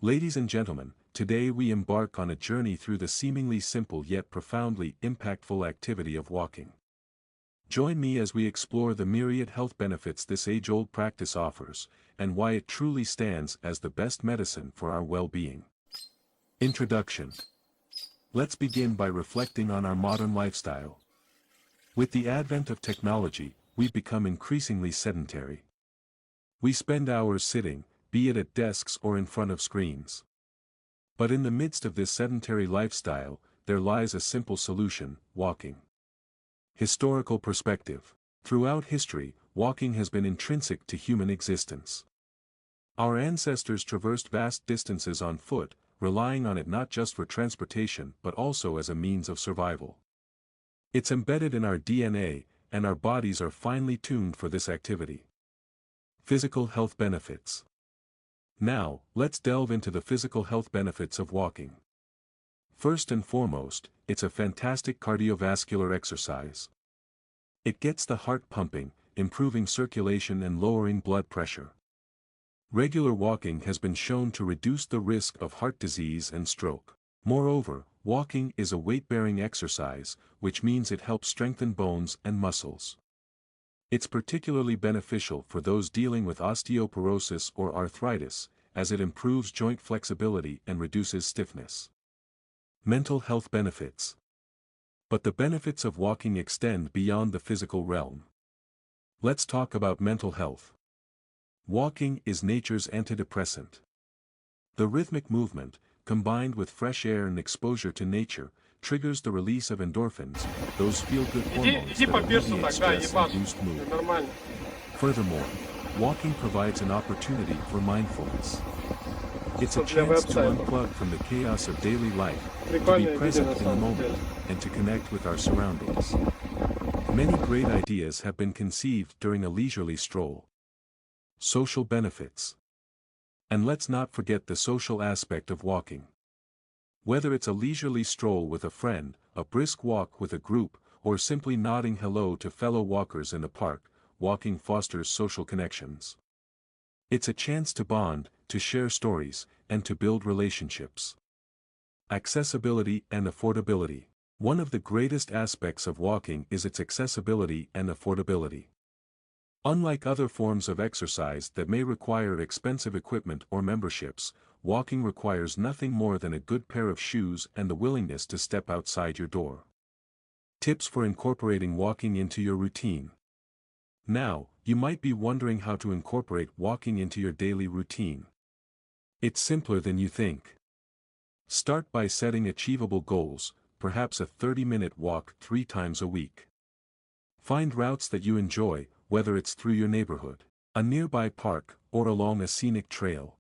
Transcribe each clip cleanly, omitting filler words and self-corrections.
Ladies and gentlemen, today we embark on a journey through the seemingly simple yet profoundly impactful activity of walking. Join me as we explore the myriad health benefits this age-old practice offers, and why it truly stands as the best medicine for our well-being. Introduction. Let's begin by reflecting on our modern lifestyle. With the advent of technology, we've become increasingly sedentary. We spend hours sitting, be it at desks or in front of screens. But in the midst of this sedentary lifestyle, there lies a simple solution: walking. Historical perspective. Throughout history, walking has been intrinsic to human existence. Our ancestors traversed vast distances on foot, relying on it not just for transportation but also as a means of survival. It's embedded in our DNA, and our bodies are finely tuned for this activity. Physical health benefits. Now, let's delve into the physical health benefits of walking. First and foremost, it's a fantastic cardiovascular exercise. It gets the heart pumping, improving circulation and lowering blood pressure. Regular walking has been shown to reduce the risk of heart disease and stroke. Moreover, walking is a weight-bearing exercise, which means it helps strengthen bones and muscles. It's particularly beneficial for those dealing with osteoporosis or arthritis, as it improves joint flexibility and reduces stiffness. Mental health benefits. But the benefits of walking extend beyond the physical realm. Let's talk about mental health. Walking is nature's antidepressant. The rhythmic movement, combined with fresh air and exposure to nature, triggers the release of endorphins, those feel-good hormones that alleviate stress and boost mood. Furthermore, walking provides an opportunity for mindfulness. It's a chance to unplug from the chaos of daily life, to be present in the moment, and to connect with our surroundings. Many great ideas have been conceived during a leisurely stroll. Social benefits. And let's not forget the social aspect of walking. Whether it's a leisurely stroll with a friend, a brisk walk with a group, or simply nodding hello to fellow walkers in the park, walking fosters social connections. It's a chance to bond, to share stories, and to build relationships. Accessibility and affordability. One of the greatest aspects of walking is its accessibility and affordability. Unlike other forms of exercise that may require expensive equipment or memberships, walking requires nothing more than a good pair of shoes and the willingness to step outside your door. Tips for incorporating walking into your routine. Now, you might be wondering how to incorporate walking into your daily routine. It's simpler than you think. Start by setting achievable goals, perhaps a 30-minute walk 3 times a week. Find routes that you enjoy, whether it's through your neighborhood, a nearby park, or along a scenic trail.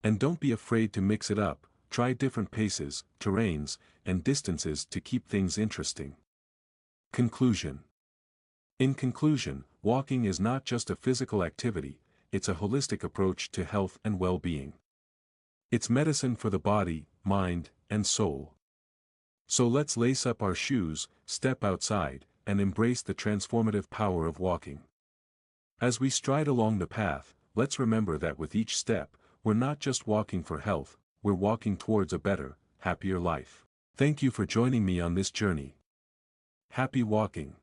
And don't be afraid to mix it up, try different paces, terrains, and distances to keep things interesting. Conclusion. In conclusion, walking is not just a physical activity, it's a holistic approach to health and well-being. It's medicine for the body, mind, and soul. So let's lace up our shoes, step outside, and embrace the transformative power of walking. As we stride along the path, let's remember that with each step, we're not just walking for health, we're walking towards a better, happier life. Thank you for joining me on this journey. Happy walking.